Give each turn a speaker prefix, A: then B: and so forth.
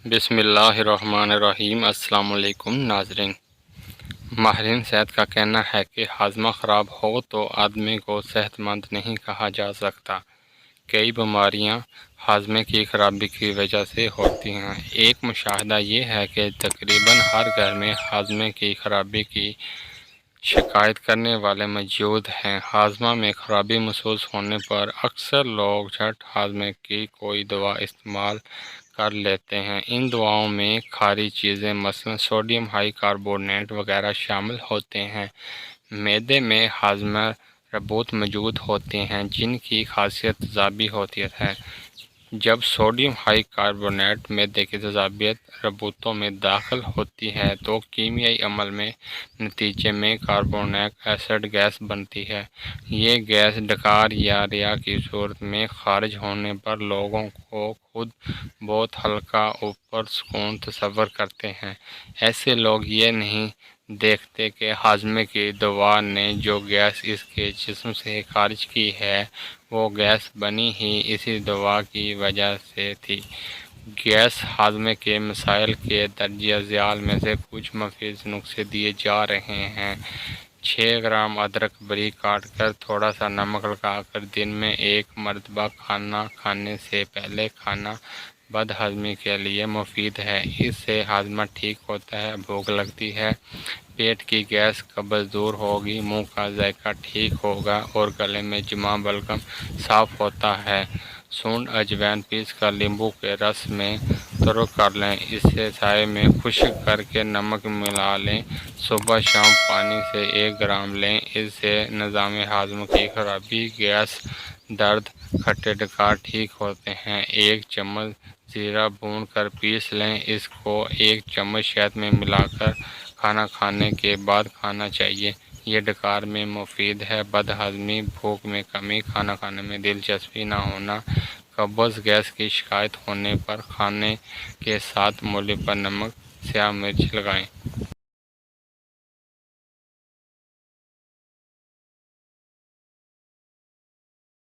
A: بسم اللہ الرحمن الرحیم۔ السلام علیکم ناظرین۔ ماہرین صحت کا کہنا ہے کہ ہاضمہ خراب ہو تو آدمی کو صحت مند نہیں کہا جا سکتا۔ کئی بیماریاں ہاضمے کی خرابی کی وجہ سے ہوتی ہیں۔ ایک مشاہدہ یہ ہے کہ تقریباً ہر گھر میں ہاضمے کی خرابی کی شکایت کرنے والے موجود ہیں۔ ہاضمہ میں خرابی محسوس ہونے پر اکثر لوگ جھٹ ہاضمے کی کوئی دوا استعمال کر لیتے ہیں۔ ان دواؤں میں کھاری چیزیں مثلاً سوڈیم ہائی کاربونیٹ وغیرہ شامل ہوتے ہیں۔ معدے میں ہاضمہ ربوت موجود ہوتے ہیں جن کی خاصیت تیزابی ہوتی ہے۔ جب سوڈیم ہائی کاربونیٹ معدے کی تیزابی ربوتوں میں داخل ہوتی ہے تو کیمیائی عمل کے نتیجے میں کاربونیک ایسڈ گیس بنتی ہے۔ یہ گیس ڈکار یا ریا کی صورت میں خارج ہونے پر لوگوں کو خود بہت ہلکا اور پرسکون تصور کرتے ہیں۔ ایسے لوگ یہ نہیں دیکھتے کہ ہاضمے کی دوا نے جو گیس اس کے جسم سے خارج کی ہے وہ گیس بنی ہی اسی دوا کی وجہ سے تھی۔ گیس ہاضمے کے مسائل کے درجہ ذیل میں سے کچھ مفید نسخے دیے جا رہے ہیں۔ 6 گرام ادرک باریک کاٹ کر تھوڑا سا نمک لگا کر دن میں 1 مرتبہ کھانا کھانے سے پہلے کھانا بد ہضمی کے لیے مفید ہے۔ اس سے ہاضمہ ٹھیک ہوتا ہے، بھوک لگتی ہے، پیٹ کی گیس قبض دور ہوگی، منہ کا ذائقہ ٹھیک ہوگا اور گلے میں جمع بلغم صاف ہوتا ہے۔ سونڈ اجوائن پیس کر لیمبو کے رس میں ترک کر لیں، اسے سائے میں خشک کر کے نمک ملا لیں، صبح شام پانی سے 1 گرام لیں۔ اس سے نظام ہاضمہ کی خرابی، گیس، درد، کھٹے ڈکار ٹھیک ہوتے ہیں۔ 1 چمچ زیرہ بھون کر پیس لیں، اس کو 1 چمچ شہد میں ملا کر کھانا کھانے کے بعد کھانا چاہیے۔ یہ ڈکار میں مفید ہے۔ بد ہضمی، بھوک میں کمی، کھانا کھانے میں دلچسپی نہ ہونا، قبض، گیس کی شکایت ہونے پر کھانے کے ساتھ مولی پر نمک، سیاہ مرچ لگائیں۔